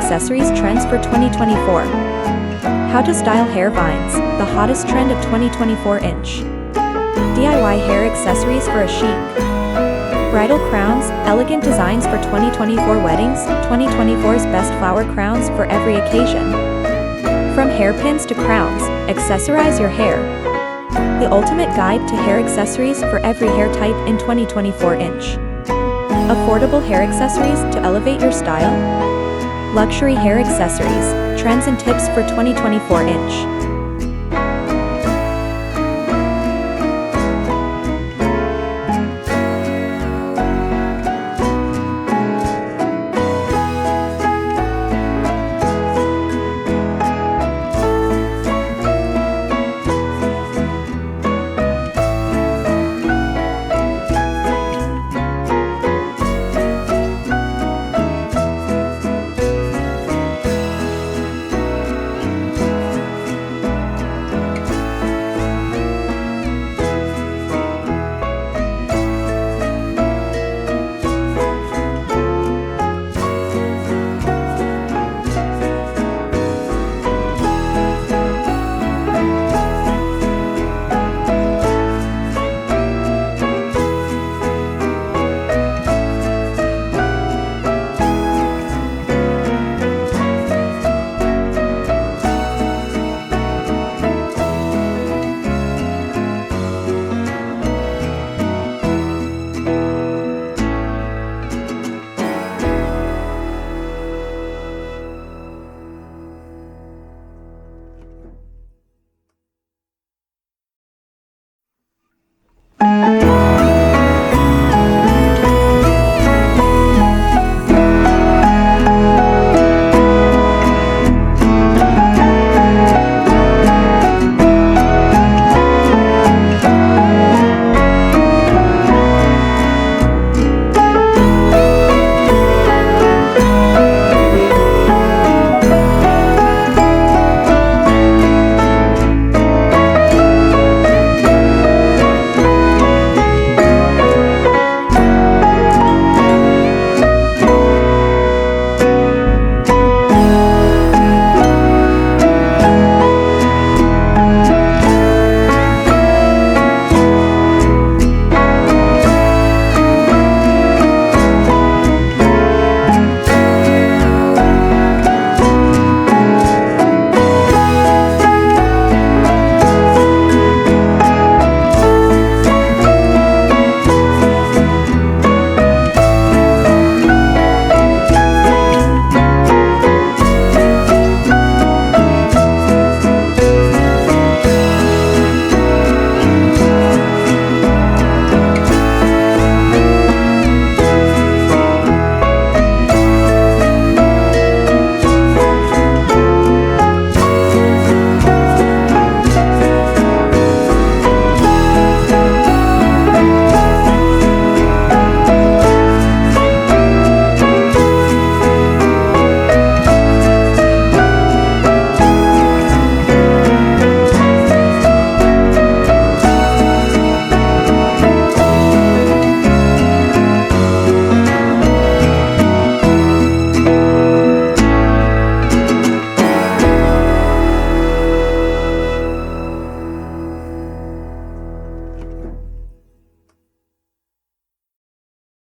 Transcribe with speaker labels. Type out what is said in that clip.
Speaker 1: accessories trends for 2024. How to style hair vines, the hottest trend of 2024 inch. DIY hair accessories for a chic. Bridal crowns, elegant designs for 2024 weddings, 2024's best flower crowns for every occasion. From hairpins to crowns, accessorize your hair. The ultimate guide to hair accessories for every hair type in 2024 inch. Affordable hair accessories to elevate your style. Luxury hair accessories, trends and tips for 2024 inch.